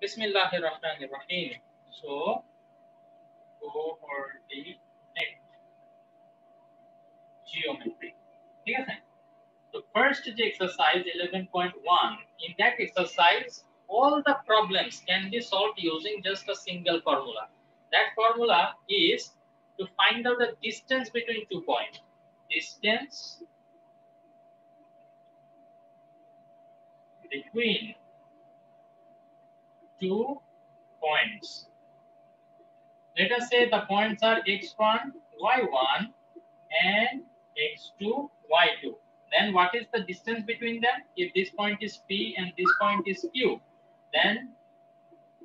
Bismillahirrahmanirrahim. So go for the next geometry. ঠিক আছে? So first exercise 11.1. In that exercise, all the problems can be solved using just a single formula. That formula is to find out the distance between 2 points. Distance between 2 points. Let us say the points are x1, y1 and x2, y2. Then what is the distance between them? If this point is P and this point is Q, then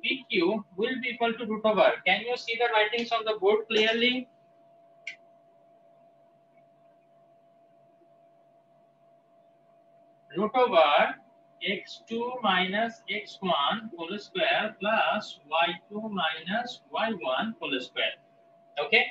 PQ will be equal to root over. Can you see the writings on the board clearly? Root over x2 minus x1 whole square plus y2 minus y1 whole square. Okay.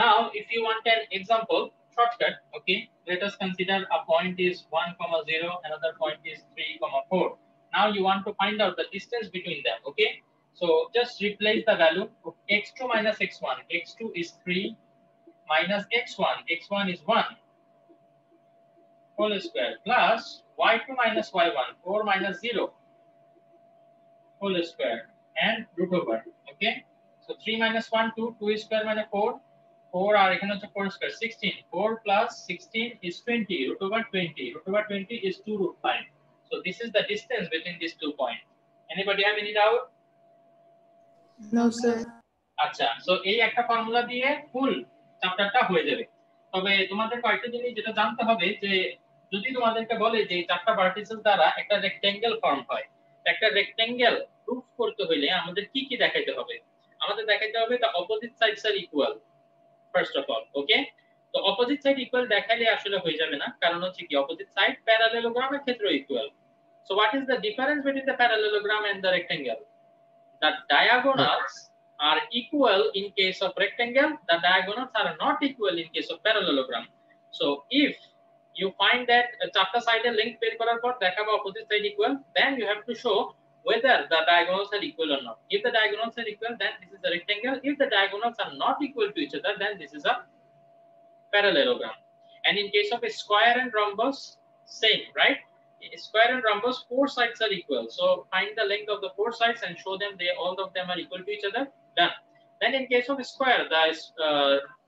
Now, if you want an example shortcut, okay, let us consider a point is 1, 0, another point is 3, 4. Now you want to find out the distance between them, okay? So just replace the value of x2 minus x1. x2 is 3 minus x1. x1 is 1 whole square plus y2 minus y1. 4 minus 0 whole square and root over, okay? So 3 minus 1, 2, 2 square minus 4. 4 are equal to 4 square, 16. 4 plus 16 is 20, root over 20. Root over 20 is 2 root 5. So this is the distance between these 2 points. Anybody have any doubt? No, sir. আচ্ছা, so এই একটা formula দিয়ে ফুল চ্যাপ্টারটা হয়ে যাবে। তবে তোমাদের কয়েকটা জিনিস যেটা জানতে হবে যে যদি তোমাদেরকে বলে যে এই চারটা ভার্টিসেস দ্বারা একটা রেক্ট্যাঙ্গেল ফর্ম হয়, একটা রেক্ট্যাঙ্গেল প্রুফ করতে হলে আমাদের কি কি দেখাইতে হবে? আমাদের দেখাইতে হবে the opposite sides are equal first of all, okay? তো অপোজিট সাইড ইকুয়াল দেখাইলে আসলে হয়ে যাবে না, কারণ হচ্ছে কি অপোজিট সাইড প্যারালেলোগ্রামের ক্ষেত্রে equal. So what is the difference between the parallelogram and the rectangle? The diagonals are equal in case of rectangle, the diagonals are not equal in case of parallelogram. So if you find that chapter side length বের করার পর দেখাবো opposite side equal, then you have to show whether the diagonals are equal or not. If the diagonals are equal, then this is a rectangle. If the diagonals are not equal to each other, then this is a parallelogram. And in case of a square and rhombus, same, right? In square and rhombus, 4 sides are equal. So find the length of the 4 sides and show them all of them are equal to each other. Done. Then in case of a square, the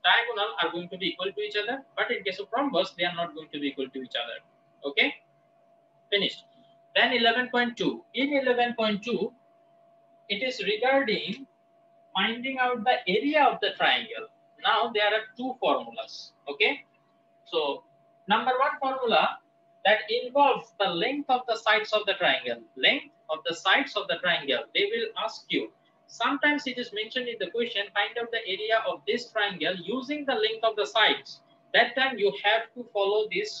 diagonal are going to be equal to each other, but in case of rhombus, they are not going to be equal to each other. Okay, finished. Then 11.2. In 11.2, it is regarding finding out the area of the triangle. Now there are 2 formulas. Okay, so number 1 formula that involves the length of the sides of the triangle. Length of the sides of the triangle. They will ask you. Sometimes it is mentioned in the question, find out the area of this triangle using the length of the sides. That time you have to follow this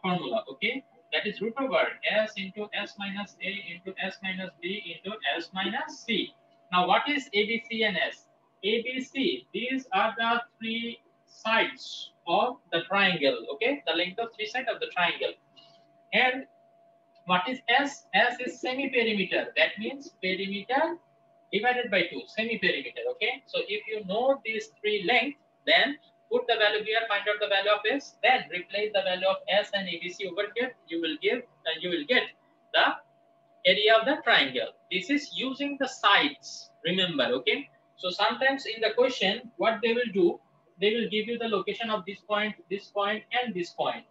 formula, okay? That is root over s into s minus a into s minus b into s minus c. Now what is ABC and S? ABC, these are the 3 sides of the triangle, okay? The length of 3 sides of the triangle. And what is S? S is semi-perimeter. That means perimeter divided by 2, semi-perimeter, okay? So if you know these 3 lengths, then put the value here, find out the value of S, then replace the value of S and ABC over here. You will get the area of the triangle. This is using the sides, remember, okay? So sometimes in the question, what they will do, they will give you the location of this point and this point.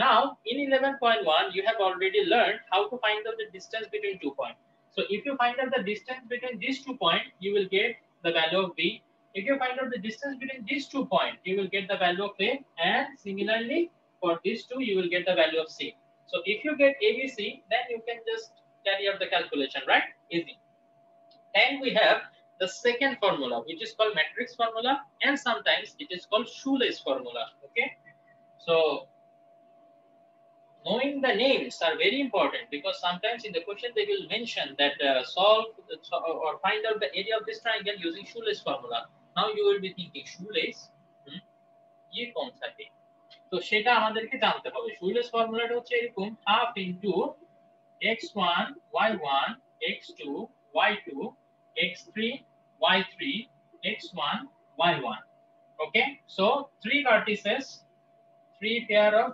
Now in 11.1 you have already learned how to find out the distance between 2 points. So if you find out the distance between these 2 points, you will get the value of B. If you find out the distance between these 2 points, you will get the value of A, and similarly for these 2 you will get the value of C. So if you get ABC, then you can just carry out the calculation, right? Easy. And we have the second formula, which is called matrix formula, and sometimes it is called shoelace formula, okay? So knowing the names are very important, because sometimes in the question they will mention that solve or find out the area of this triangle using shoelace formula. Now you will be thinking shoelace ये कौन सा है? তো সেটা আমাদেরকে জানতে হবে। shoelace formula হচ্ছে এরকম half into x1 y1 x2, y2, x3, y3, x1, y1. Okay, so three vertices, three pair of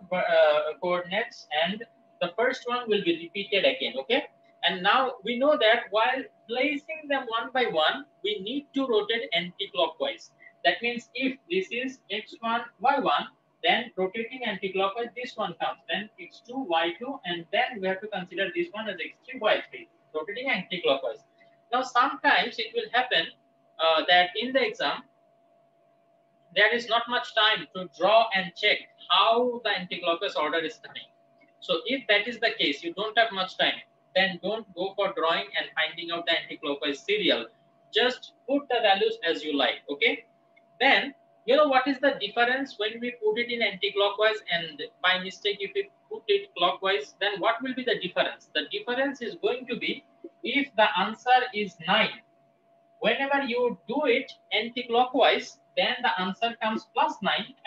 coordinates, and the first one will be repeated again. Okay, and now we know that while placing them one by one, we need to rotate anti-clockwise. That means if this is x1, y1, then rotating anti-clockwise, this one comes, then x2, y2, and then we have to consider this one as x3, y3, rotating anti-clockwise. Now sometimes it will happen that in the exam there is not much time to draw and check how the anti-clockwise order is coming. So if that is the case, you don't have much time, then don't go for drawing and finding out the anti-clockwise serial. Just put the values as you like, okay? Then, you know what is the difference when we put it in anti-clockwise and by mistake if we put it clockwise, then what will be the difference? The difference is going to be if the answer is 9. Whenever you do it anti-clockwise, then the answer comes +9,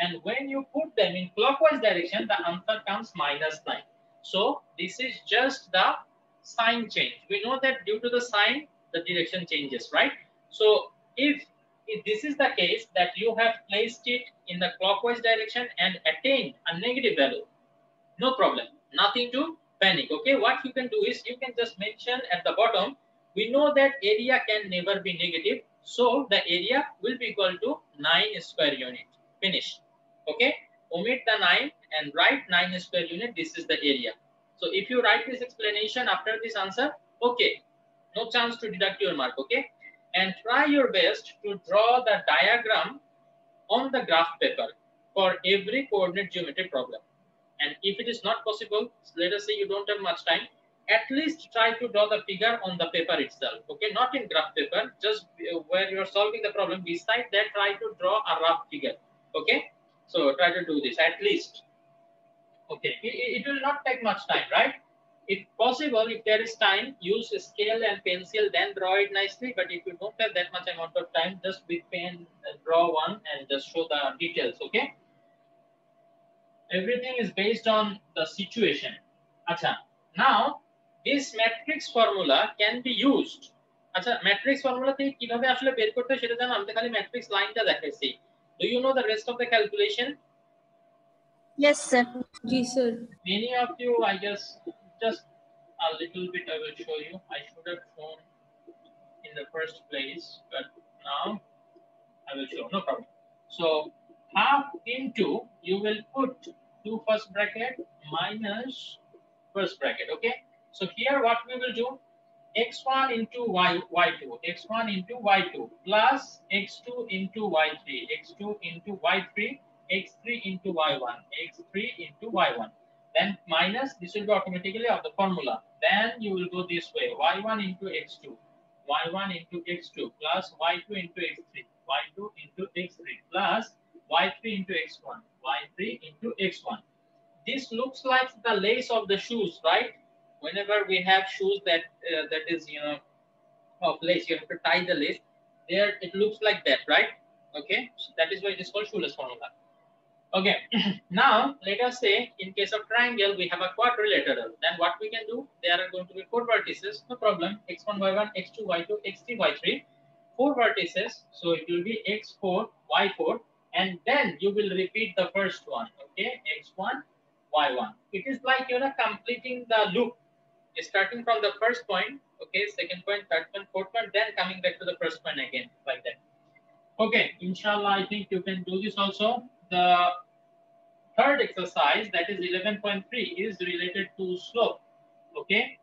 and when you put them in clockwise direction, the answer comes -9. So this is just the sign change. We know that due to the sign, the direction changes, right? So if this is the case that you have placed it in the clockwise direction and attained a negative value, no problem, nothing to panic. Okay, what you can do is you can just mention at the bottom, we know that area can never be negative, so the area will be equal to 9 square unit. Finish. Okay, omit the 9 and write 9 square unit. This is the area. So if you write this explanation after this answer, okay, no chance to deduct your mark. Okay, and try your best to draw the diagram on the graph paper for every coordinate geometry problem. And if it is not possible, let us say you don't have much time, at least try to draw the figure on the paper itself. Okay, not in graph paper, just where you are solving the problem. Beside that, try to draw a rough figure. Okay, so try to do this at least. Okay, it will not take much time, right? If possible, if there is time, use scale and pencil, then draw it nicely. But if you don't have that much amount of time, just with pen, draw one and just show the details. Okay. Everything is based on the situation. Acha, now this matrix formula can be used. Acha, matrix formula থেকে কিভাবে আসলে বের করতে সেটা জানো, আমি খালি matrix লাইনটা দেখাইছি. Do you know the rest of the calculation? Yes, sir. Yes, sir. Many of you, I guess, just a little bit I will show you. I should have shown in the first place, but now I will show, no problem. So half into, you will put 2 first bracket minus first bracket. Okay, so here what we will do, x1 into y2, x1 into y2 plus x2 into y3, x2 into y3, x3 into y1, x3 into y1, then minus, this will be automatically of the formula. Then you will go this way, y1 into x2, y1 into x2 plus y2 into x3, y2 into x3 plus y3 into x1, y3 into x1. This looks like the lace of the shoes, right? Whenever we have shoes that that is, you know, of lace, you have to tie the lace. There it looks like that, right? Okay, so that is why it is called shoelace formula. Okay, now let us say in case of triangle we have a quadrilateral. Then what we can do? There are going to be 4 vertices. No problem. x1, y1, x2, y2, x3, y3. 4 vertices. So it will be x4, y4, and then you will repeat the first one. Okay, x1, y1. It is like, you know, completing the loop, starting from the first point. Okay, second point, third point, fourth point, then coming back to the first point again, like that. Okay, inshallah, I think you can do this also. The third exercise, that is 11.3, is related to slope. Okay,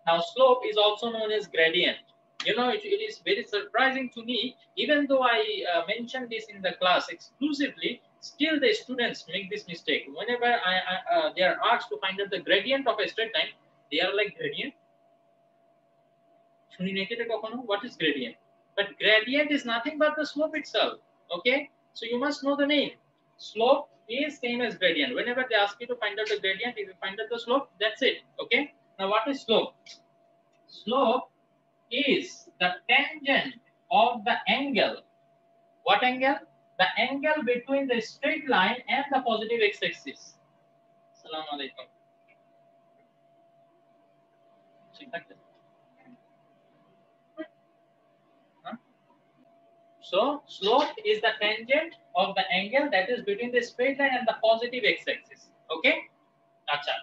now slope is also known as gradient. You know, it is very surprising to me, even though I mentioned this in the class exclusively, still the students make this mistake. Whenever they are asked to find out the gradient of a straight line, they are like, gradient? What is gradient? But gradient is nothing but the slope itself. Okay, so you must know the name. Slope is same as gradient. Whenever they ask you to find out the gradient, if you find out the slope, that's it. Okay, now what is slope? Slope is the tangent of the angle. What angle? The angle between the straight line and the positive x-axis. Assalamu alaikum. So slope is the tangent of the angle that is between the straight line and the positive x-axis. Okay? Acha.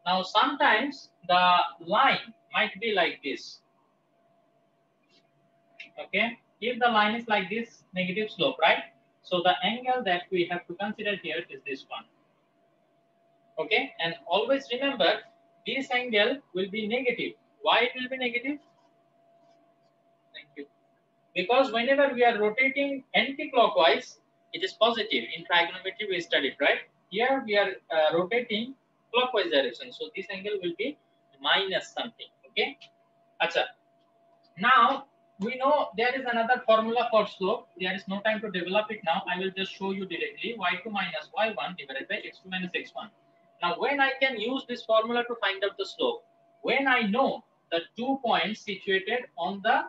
Now sometimes the line might be like this. Okay? If the line is like this, negative slope, right? So the angle that we have to consider here is this one. Okay? And always remember, this angle will be negative. Why it will be negative? Thank you. Because whenever we are rotating anti-clockwise, it is positive. In trigonometry, we studied, right? Here we are rotating clockwise direction. So this angle will be minus something. Okay? Acha. Now we know there is another formula for slope. There is no time to develop it now. I will just show you directly. Y2 minus y1 divided by x2 minus x1. Now when I can use this formula to find out the slope? When I know the 2 points situated on the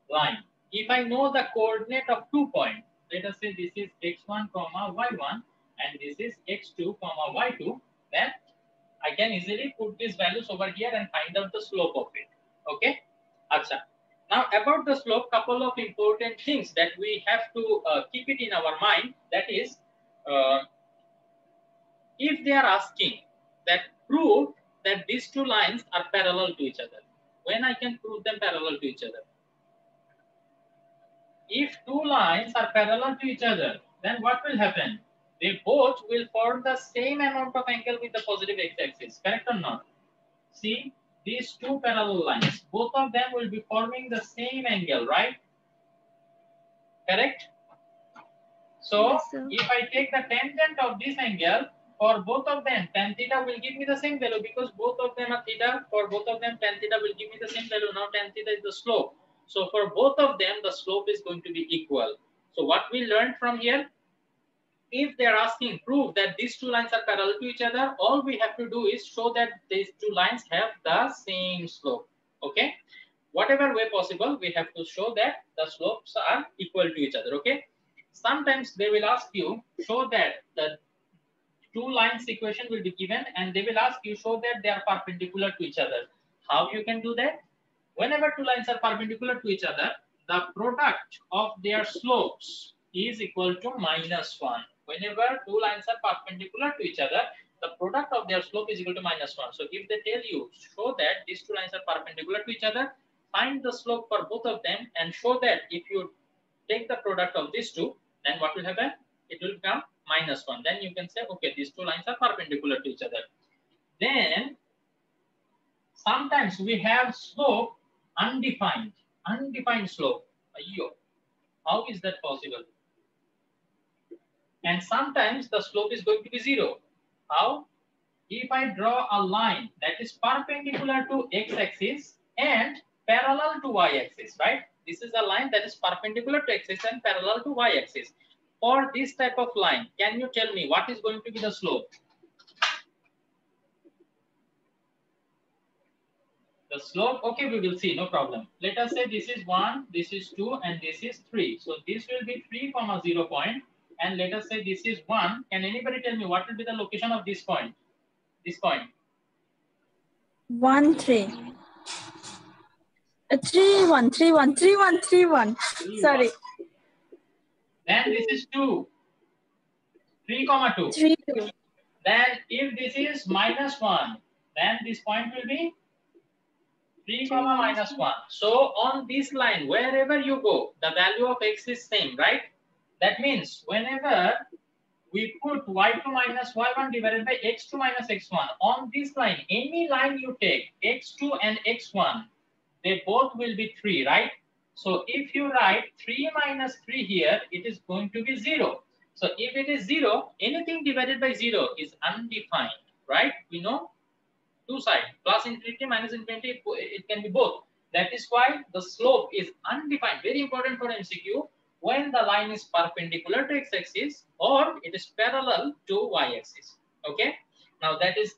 line. If I know the coordinate of 2 points, let us say this is x1 comma y1 and this is x2 comma y2, then I can easily put these values over here and find out the slope of it. Okay? Acha. Now about the slope, couple of important things that we have to keep it in our mind. That is, if they are asking that prove that these two lines are parallel to each other, when I can prove them parallel to each other? If two lines are parallel to each other, then what will happen? They both will form the same amount of angle with the positive x-axis. Correct or not? See, these two parallel lines, both of them will be forming the same angle, right? Correct? So, Yes, sir. if I take the tangent of this angle, for both of them, tan theta will give me the same value because both of them are theta. For both of them, tan theta will give me the same value. Now, tan theta is the slope. So, for both of them, the slope is going to be equal. So, what we learned from here, if they are asking prove that these two lines are parallel to each other, all we have to do is show that these two lines have the same slope. Okay? Whatever way possible, we have to show that the slopes are equal to each other. Okay? Sometimes they will ask you, show that the two lines equation will be given and they will ask you, show that they are perpendicular to each other. How you can do that? Whenever two lines are perpendicular to each other, the product of their slopes is equal to -1. Whenever two lines are perpendicular to each other, the product of their slope is equal to -1. So if they tell you, show that these two lines are perpendicular to each other, find the slope for both of them and show that if you take the product of these two, then what will happen? It will become -1. Then you can say, okay, these two lines are perpendicular to each other. Then sometimes we have slope undefined slope. Ayyo, how is that possible? And sometimes the slope is going to be 0. How? If I draw a line that is perpendicular to x-axis and parallel to y-axis, right? This is a line that is perpendicular to x-axis and parallel to y-axis. For this type of line, can you tell me what is going to be the slope? The slope, okay, we will see, no problem. Let us say this is 1, this is 2, and this is 3. So this will be 3, 0 point. And let us say this is 1. Can anybody tell me what will be the location of this point? This point. 1, 3. 3, 1, 3, 1, 3, 1, 3, 1. Sorry. Then this is 2. 3, 2. 3, 2. Then if this is -1, then this point will be 3, -1. So on this line, wherever you go, the value of x is same, right? That means whenever we put y2 minus y1 divided by x2 minus x1 on this line, any line you take, x2 and x1, they both will be 3, right? So if you write 3 minus 3 here, it is going to be 0. So if it is 0, anything divided by 0 is undefined, right? We know two sides, plus infinity, minus infinity, it can be both. That is why the slope is undefined. Very important for MCQ. When the line is perpendicular to x-axis or it is parallel to y-axis. Okay. Now that is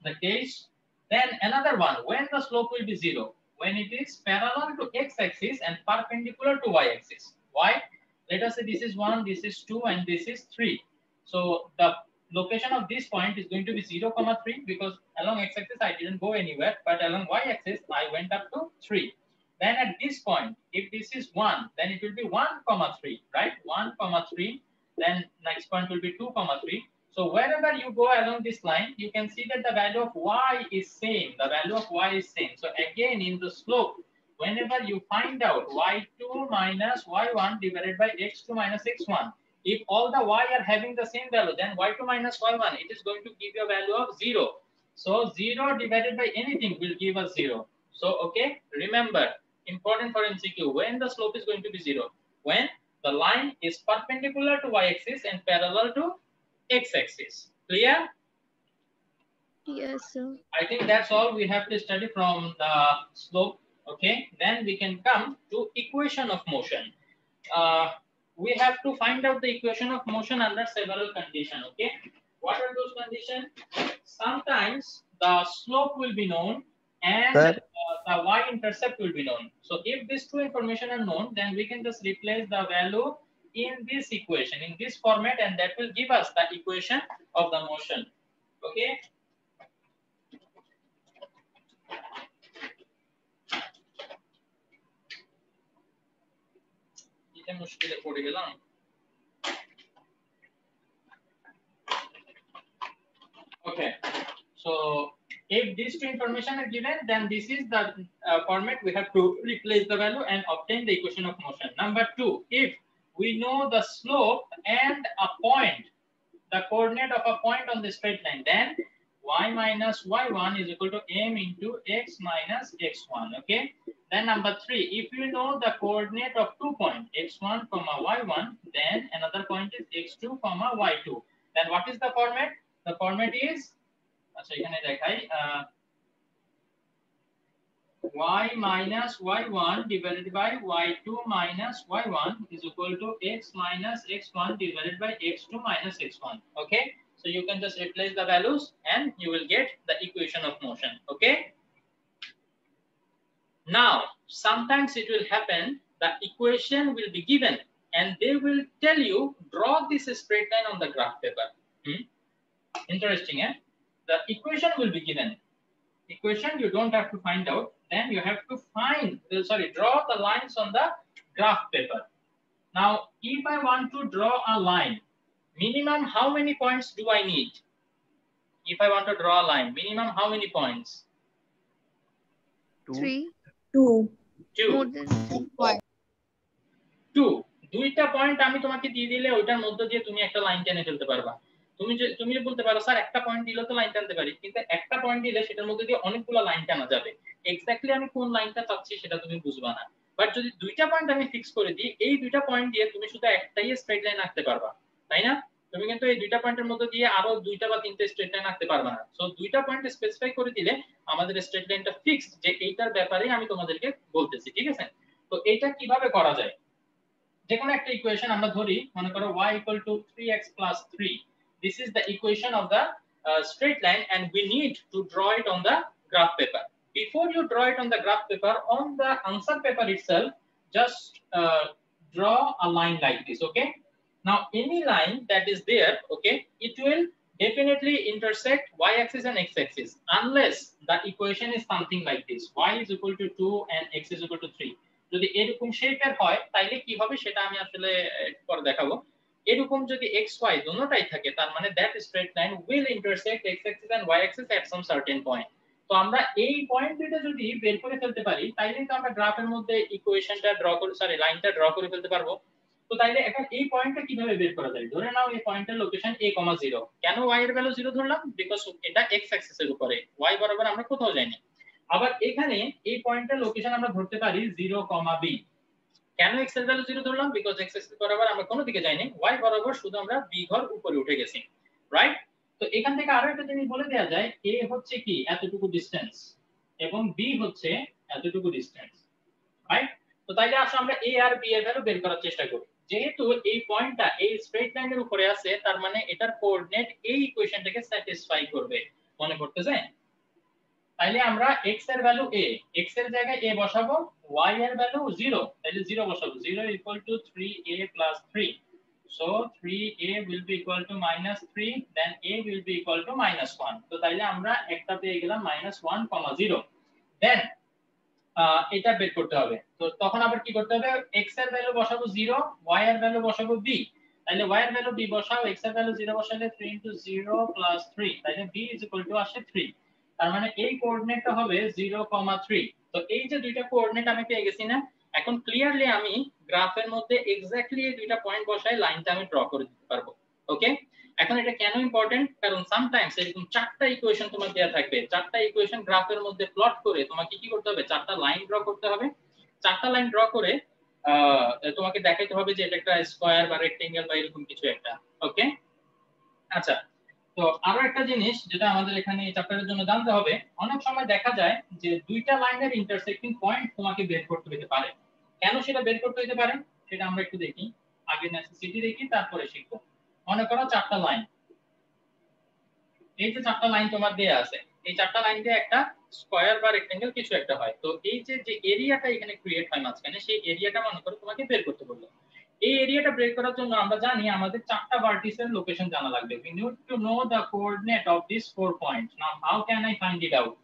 the case. Then another one, when the slope will be 0, when it is parallel to x-axis and perpendicular to y-axis. Why? Let us say this is 1, this is 2, and this is 3. So the location of this point is going to be 0, 3 because along x-axis I didn't go anywhere, but along y-axis I went up to 3. then at this point, if this is 1, then it will be 1,3, right? 1,3, then next point will be 2,3. So wherever you go along this line, you can see that the value of y is same. The value of y is same. So again, in the slope, whenever you find out y2 minus y1 divided by x2 minus x1, if all the y are having the same value, then y2 minus y1, it is going to give you a value of 0. So 0 divided by anything will give us 0. So, okay, remember, important for MCQ, when the slope is going to be 0, when the line is perpendicular to y-axis and parallel to x-axis. Clear? Yes, sir. I think that's all we have to study from the slope. Okay, then we can come to equation of motion. We have to find out the equation of motion under several conditions. Okay, what are those conditions? Sometimes the slope will be known and the y-intercept will be known. So if these two information are known, then we can just replace the value in this equation, in this format, and that will give us the equation of the motion. Okay. Okay, so if these two information are given, then this is the format we have to replace the value and obtain the equation of motion. Number 2, if we know the slope and a point, the coordinate of a point on the straight line, then y minus y1 is equal to m into x minus x1. Okay. Then number 3, if you know the coordinate of 2 points, x1 comma y1, then another point is x2 comma y2. Then what is the format? The format is, y minus y1 divided by y2 minus y1 is equal to x minus x1 divided by x2 minus x1. Okay. So you can just replace the values and you will get the equation of motion. Okay. Now, sometimes it will happen, the equation will be given and they will tell you, draw this straight line on the graph paper. Interesting, eh? The equation will be given. Equation you don't have to find out. Then you have to draw the lines on the graph paper. Now, if I want to draw a line, minimum how many points do I need? If I want to draw a line, minimum how many points? 3. 2. 2. More than 3. 2. দুইটা point আমি তোমাকে দিয়ে দিলে ওইটার মধ্য দিয়ে তুমি একটা লাইন টেনে ফেলতে পারবা। তুমি বলতে পারো স্যার একটা পয়েন্ট দিলে তো লাইন টানতে পারি, কিন্তু একটা পয়েন্ট দিলে সেটার মধ্যে দিয়ে অনেকগুলো লাইন টানা যাবে। এক্স্যাক্টলি আমি কোন লাইনটা চাচ্ছি সেটা তুমি বুঝবা না। বাট যদি দুইটা পয়েন্ট আমি ফিক্স করে দিই, এই দুইটা পয়েন্ট দিয়ে তুমি শুধু একটাই স্ট্রেট লাইন আঁকতে পারবা, তাই না? তুমি কিন্তু এই দুইটা পয়েন্টের মধ্যে দিয়ে আরো দুইটা বা তিনটা স্ট্রেট লাইন আঁকতে পারবা না। সো দুইটা পয়েন্ট স্পেসিফাই করে দিলে আমাদের স্ট্রেট লাইনটা ফিক্সড, যে এইটার ব্যাপারে আমি তোমাদেরকে বলতেছি, ঠিক আছে? তো এইটা কিভাবে করা যায়? যে কোনো একটা ইকুয়েশন আমরা ধরি, মনে করো y = 3x + 3. This is the equation of the straight line and we need to draw it on the graph paper. Before you draw it on the graph paper, on the answer paper itself, just draw a line like this. Okay. Now any line that is there, okay, it will definitely intersect y-axis and x-axis unless the equation is something like this: y = 2 and x = 3. যদি এরকম শেপের হয় তাইলে কি হবে সেটা আমি আসলে পরে দেখাবো। এরকম যদি x y দুটোটাই থাকে, তার মানে that straight line will intersect x axis and y axis at some certain point. তো আমরা এই পয়েন্ট দুটো যদি বের করে ফেলতে পারি, তাইলে তো আমরা গ্রাফের মধ্যে ইকুয়েশনটা লাইনটা ড্র করে ফেলতে পারবো। তো তাইলে এখন এই পয়েন্টটা কিভাবে বের করা যায়? ধরে নাও এই পয়েন্টের লোকেশন a, 0। কেন y এর ভ্যালু 0 ধরলাম? বিকজ এটা x অ্যাক্সিস এর উপরে, y বরাবর আমরা কোথাও যাইনি। আবার এখানে এই পয়েন্টের লোকেশন আমরা ধরতে পারি 0, b। কেন x এর ভ্যালু 0 ধরলাম? বিকজ x অ্যাক্সিস বরাবর আমরা কোনো দিকে যাইনি, y বরাবর শুধু আমরা b ঘর উপরে উঠে গেছি, রাইট? তো এখান থেকে আরো একটা জিনিস বলে দেয়া যায়, a হচ্ছে কি এতটুকু ডিসটেন্স এবং b হচ্ছে এতটুকু ডিসটেন্স, রাইট? তো তাইলে আসলে আমরা a আর b এর ভ্যালু বের করার চেষ্টা করি। যেহেতু এই পয়েন্টটা এই স্ট্রেট লাইনের উপরে আছে, তার মানে এটার কোঅর্ডিনেট এই ইকুয়েশনটাকে স্যাটিসফাই করবে। মনে করতেছেন? তাইলে আমরা x এর ভ্যালু a, x এর জায়গায় a বসাবো, y এর ভ্যালু 0, তাইলে 0 বসাবো। 0 = 3a + 3. So 3a will be equal to -3, then a will be equal to -1. তো তাইলে আমরা একটা পেয়ে গেলাম -1, 0. Then এটা বের করতে হবে। তো তখন আবার কি করতে হবে, x এর ভ্যালু বসাবো 0, y এর ভ্যালু বসাবো b। তাহলে y এর ভ্যালু b বসাও, x এর ভ্যালু 0 বসালে 3 * 0 + 3, তাহলে b = আসে 3। তার মানে এই কোঅর্ডিনেটটা হবে 0, 3। তো এই যে দুইটা কোঅর্ডিনেট আমি পেয়ে গেছি না, এখন ক্লিয়ারলি আমি গ্রাফের মধ্যে এক্স্যাক্টলি এই দুইটা পয়েন্ট বসায় লাইনটা আমি ড্র করে দিতে পারবো। ওকে, এখন এটা কেন ইম্পর্টেন্ট, কারণ সামটাইমস এরকম চারটা ইকুয়েশন তোমার দেয়া থাকবে, চারটা ইকুয়েশন গ্রাফের মধ্যে প্লট করে তোমাকে কি করতে হবে, চারটা লাইন ড্র করতে হবে। চারটা লাইন ড্র করে তোমাকে দেখাইতে হবে যে এটা একটা স্কয়ার বা রেক্টেঙ্গেল বা এরকম কিছু একটা। ওকে, আচ্ছা, তো আরো একটা জিনিস যেটা আমাদের এখানে এই চ্যাপ্টারের জন্য জানতে হবে, অনেক সময় দেখা যায় যে দুইটা লাইনের ইন্টারসেক্টিং পয়েন্ট তোমাকে বের করতে হতে পারে। কেন সেটা বের করতে হতে পারে সেটা আমরা একটু দেখি, আগে নেসেসিটি দেখি তারপরে শিখবো। মনে করো চারটা লাইন, এই যে চারটা লাইন তোমার দেয়া আছে, এই চারটা লাইন দিয়ে একটা স্কয়ার বা রেক্টেঙ্গেল কিছু একটা হয়। তো এই যে যে এরিয়াটা এখানে ক্রিয়েট হয় মাঝখানে, সেই এরিয়াটা মনে করো তোমাকে বের করতে বললো। এই এরিয়াটা বের করার জন্য আমরা জানি আমাদের চারটা ভার্টিসের লোকেশন জানা লাগবে। we need to know the coordinate of these 4 points. Now how can I find it out?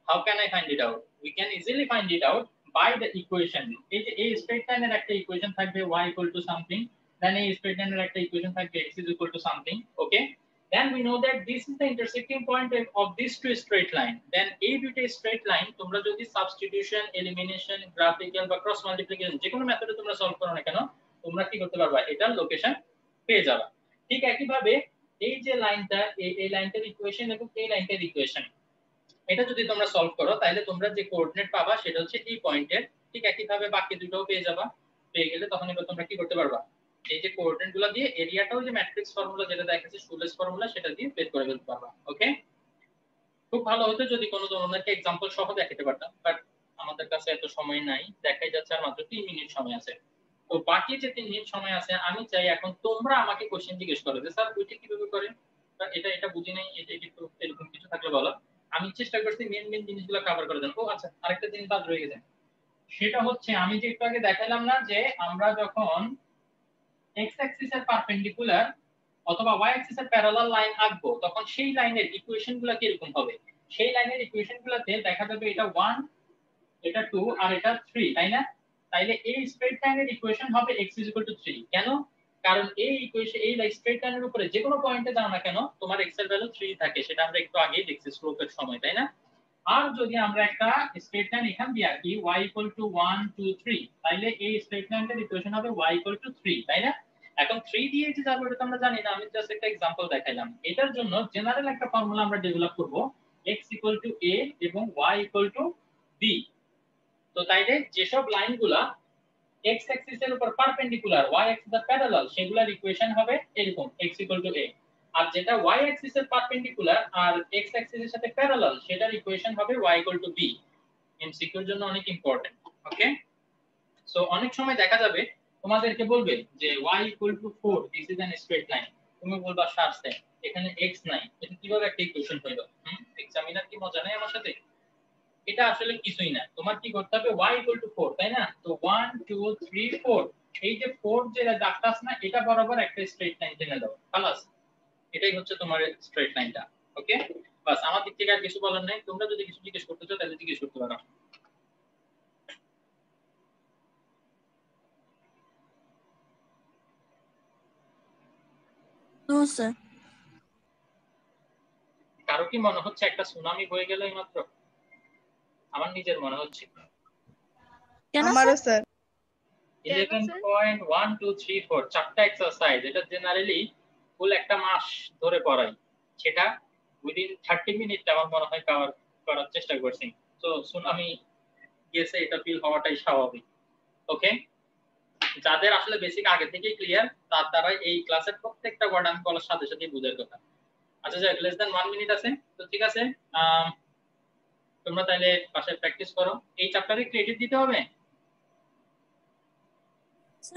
How can I find it out? We can easily find it out by the equation. এই যে এই straight লাইনের একটা equation থাকবে y = something, then এই straight লাইনের একটা equation থাকবে x = something. Okay, then we know that this is the intersecting point of these two straight line. Then এই দুইটা স্ট্রেট লাইন তোমরা যদি সাবস্টিটিউশন, এলিমিনেশন, গ্রাফিক্যাল বা ক্রস মাল্টিপ্লিকেশন যে কোনো মেথডে তোমরা সলভ করো না কেন, তোমরা কি করতে পারবা, এটার লোকেশন পেয়ে যাবে। ঠিক একই ভাবে এই যে লাইনটা, এই লাইনটার ইকুয়েশন এবং এই লাইনটার ইকুয়েশন, এটা যদি তোমরা সলভ করো তাহলে তোমরা যে কোঅর্ডিনেট পাবা সেটা হচ্ছে এই পয়েন্টের। ঠিক একই ভাবে বাকি দুটোও পেয়ে যাবা। পেয়ে গেলে তখন এবার তোমরা কি করতে পারবা, এই যে কোঅর্ডিনেটগুলো দিয়ে এরিয়াটাও যে ম্যাট্রিক্স ফর্মুলা যেটা দেখাচ্ছে শুলেস ফর্মুলা, সেটা দিয়ে বের করে ফেলতে পারবা। ওকে, খুব ভালো হতো যদি কোনো তোমাদেরকে एग्जांपल সহ দেখাতে পারতাম, বাট আমাদের কাছে এত সময় নাই। দেখাই যাচ্ছে আর মাত্র 3 মিনিট সময় আছে। তো বাকি যে 3 মিনিট সময় আছে আমি চাই এখন তোমরা আমাকে কোশ্চেন জিজ্ঞেস করো যে স্যার ওইটা কিভাবে করে, এটা বুঝি নাই, এটা একটু এরকম কিছু থাকলে বলো। আমি চেষ্টা করছি মেন জিনিসগুলো কভার করে দেন। ও আচ্ছা, আরেকটা জিনিস বাদ রয়ে গেছে, সেটা হচ্ছে আমি যে একটু আগে দেখালাম না যে আমরা যখন x অ্যাক্সিস এর পারপেন্ডিকুলার অথবা y অ্যাক্সিস এর প্যারালাল লাইন আঁকবো তখন সেই লাইনের ইকুয়েশনগুলো কি রকম হবে। সেই লাইনের ইকুয়েশনগুলোতে দেখা যাবে এটা 1, এটা 2 আর এটা 3, তাই না? তাইলে এই স্ট্রেট লাইনের ইকুয়েশন হবে x = 3। কেন? কারণ এই ইকুয়েশন এই স্ট্রেট লাইনের উপরে যে কোনো পয়েন্টে দাও না কেন তোমার x এর ভ্যালু 3 থাকে, সেটা আমরা একটু আগেই দেখছি স্লোপের সময়, তাই না? আর যদি আমরা একটা স্ট্রেট লাইন এখান দিয়ে আঁকি y = 1 2 3, তাইলে এই স্ট্রেট লাইনের ইকুয়েশন হবে y = 3, তাই না? এখন 3 দিয়ে যে যাবো এটা তো আমরা জানি না, আমি জাস্ট একটা एग्जांपल দেখাইলাম। এটার জন্য জেনারেল একটা ফর্মুলা আমরা ডেভেলপ করব, x = a এবং y = b। তো তাইলে যেসব লাইনগুলা x অ্যাক্সিস এর উপর পারপেন্ডিকুলার, y অ্যাক্সিস এর প্যারালাল, সেগুলোর ইকুয়েশন হবে এরকম x = a। আর যেটা y অ্যাক্সিস এর পারপেন্ডিকুলার আর x অ্যাক্সিস এর সাথে প্যারালাল, সেটার ইকুয়েশন হবে y = b। এমসিকিউর জন্য অনেক ইম্পর্টেন্ট। ওকে, সো অনেক সময় দেখা যাবে তোমাদেরকে বলবে যে y = 4, this is an straight line. তুমি বলবা স্যার এখানে x নাই, এটা কিভাবে একটা ইকুয়েশন হলো? এক্সামিনার কি মজা নেই আমার সাথে? এটা আসলে কিছুই না, তোমার কি করতে হবে, y = 4, তাই না? তো 1 2 3 4, এই যে 4 যে দাগটা আছে না, এটা বরাবর একটা স্ট্রেট লাইন টেনে দাও, খালাস। এটাই হচ্ছে তোমার স্ট্রেট লাইনটা। ওকে, বাস, আমার দিক থেকে আর কিছু বলার নাই। তোমরা যদি কিছু জিজ্ঞেস করতে চাও তাহলে জিজ্ঞেস করতে পারো। No, sir. কারো কি মনে হচ্ছে একটা সুনামি বয়ে গেল এইমাত্র? আমার নিজের মনে হচ্ছে। কেন আমারও স্যার? স্যার 11.1234 চারটা এক্সারসাইজ, এটা জেনারেলি ফুল একটা মাস ধরে পড়াই, সেটা উইদিন 30 মিনিট আমার মনে হয় কভার করার চেষ্টা করছি। তো সুনামি গেছে এটা ফিল হওয়াটাই স্বাভাবিক। ওকে, যাদের আসলে বেসিক আগে থেকেই ক্লিয়ার তার দ্বারা এই ক্লাসের প্রত্যেকটা ওয়ার্ড আমি বলার সাথে সাথে বুঝার কথা। আচ্ছা যাক, লেস দ্যান 1 মিনিট আছে, তো ঠিক আছে, তোমরা তাহলে পাশে প্র্যাকটিস করো। এই চ্যাপ্টারে ক্রেডিট দিতে হবে?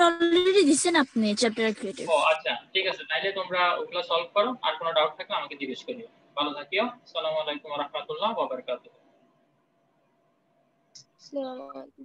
অলরেডি দিছেন আপনি চ্যাপ্টার ক্রিয়েটিভ। ও আচ্ছা, ঠিক আছে, তাহলে তোমরা ওগুলো সলভ করো, আর কোনো ডাউট থাকলে আমাকে জিজ্ঞেস করিও। ভালো থাকিও। আসসালামু আলাইকুম ওয়া রাহমাতুল্লাহি ওয়া বারাকাতুহু। আসসালামু আলাইকুম।